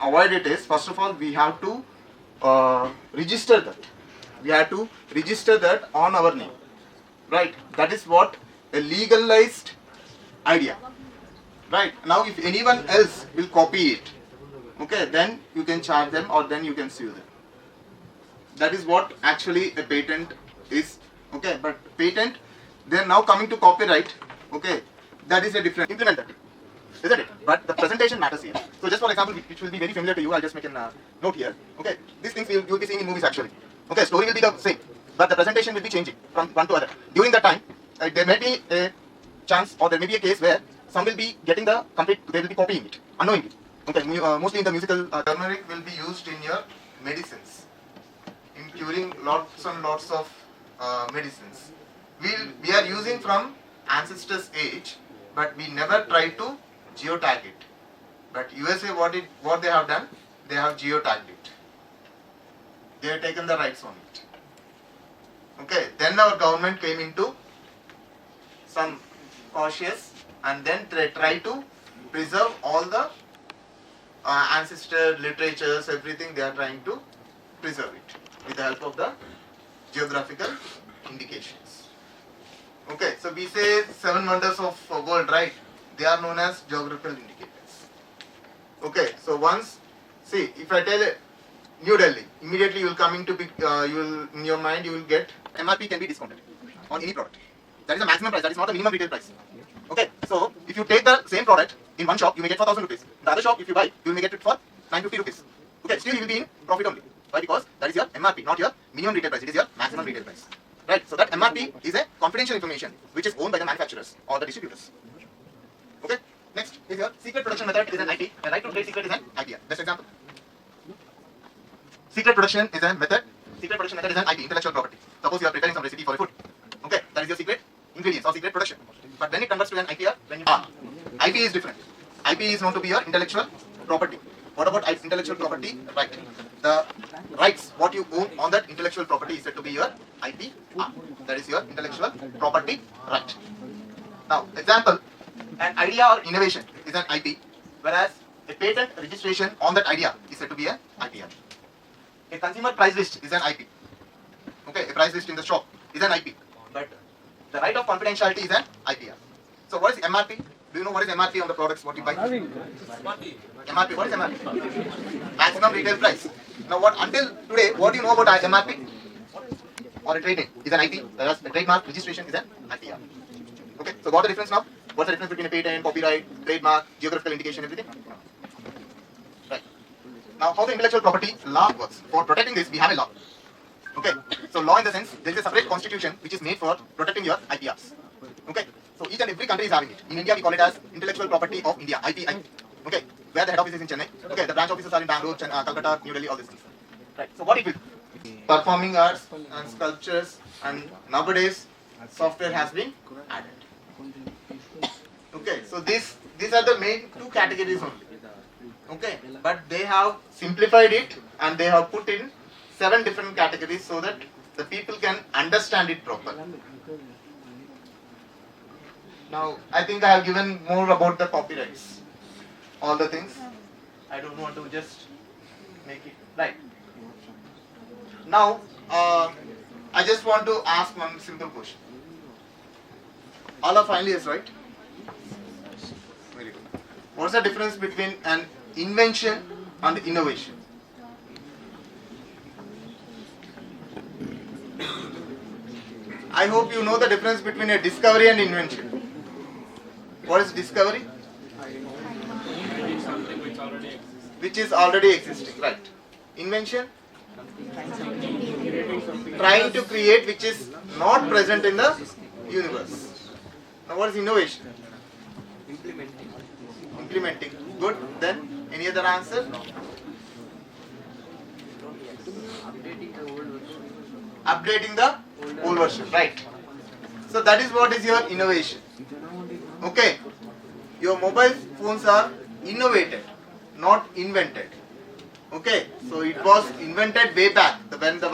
avoid it is, first of all, we have to register that. We have to register that on our name, right? That is what a legalized idea, right? Now, if anyone else will copy it, okay, then you can charge them or then you can sue them. That is what actually a patent is, okay? But patent, they are now coming to copyright, okay? That is a different implement that, isn't it? But the presentation matters here. So just for example, which will be very familiar to you, I'll just make a note here. Okay, these things you will be seeing in movies actually. Okay, story will be the same, but the presentation will be changing from one to other. During that time, there may be a chance or there may be a case where some will be getting the complete, they will be copying it unknowingly. Okay, mostly in the musical. Turmeric will be used in your medicines, in curing lots and lots of medicines. We are using from ancestors' age, but we never try to geotag it. But USA, what they have done, they have geotagged it. They have taken the rights on it. Okay, then our government came into some cautious and then they try to preserve all the ancestor literatures, everything they are trying to preserve it with the help of the geographical indications. Okay, so we say 7 wonders of world, right? They are known as geographical indicators. Okay, so once, see, if I tell New Delhi, immediately you will come into in your mind you will get MRP can be discounted on any product. That is the maximum price. That is not the minimum retail price. Okay, so if you take the same product in one shop, you may get for 1,000 rupees. In the other shop, if you buy, you may get it for 950 rupees. Okay, still you will be in profit only. Why? Because that is your MRP, not your minimum retail price. It is your maximum retail price. Right? So that MRP is a confidential information which is owned by the manufacturers or the distributors. Okay. Next is your secret production method is an IP. A right to trade secret is an IPR. Best example. Secret production is a method. Secret production method is an IP, intellectual property. Suppose you are preparing some recipe for a food. Okay, that is your secret ingredients or secret production. But when it converts to an IPR, when you IP is different. IP is known to be your intellectual property. What about intellectual property? Right. The rights, what you own on that intellectual property is said to be your IPR. That is your intellectual property right. Now, example, an idea or innovation is an IP, whereas a patent registration on that idea is said to be an IPR. A consumer price list is an IP. Okay, a price list in the shop is an IP, but the right of confidentiality is an IPR. So what is MRP? Do you know what is MRP on the products what you buy? MRP, what is MRP? Maximum retail price. Now what, until today, what do you know about MRP? Or a trade name is an IP, whereas a trademark registration is an IPR. Okay, so got the difference now? What's the difference between a patent, copyright, trademark, geographical indication, everything? Right. Now, how the intellectual property law works. For protecting this, we have a law. Okay, so law in the sense, there is a separate constitution which is made for protecting your IPRs. Okay, so each and every country is having it. In India, we call it as Intellectual Property of India, IPI. Okay, where the head office is in Chennai. Okay, the branch offices are in Bangalore, Calcutta, New Delhi, all these things. Right, so what it will do? Performing arts and sculptures, and nowadays, software has been added. Okay, so these are the main two categories only. Okay, but they have simplified it and they have put in 7 different categories so that the people can understand it properly. Now, I think I have given more about the copyrights, all the things. I don't want to just make it right. Now, I just want to ask one simple question. All are final years, right? Very good. What's the difference between an invention and innovation? I hope you know the difference between a discovery and invention. What is discovery? Which is already existing, right? Invention? Trying to create which is not present in the universe. Now what is innovation? Implementing. Good. Then any other answer? Updating the old version. Right. So that is what is your innovation. Okay. Your mobile phones are innovated, not invented. Okay. So it was invented way back when the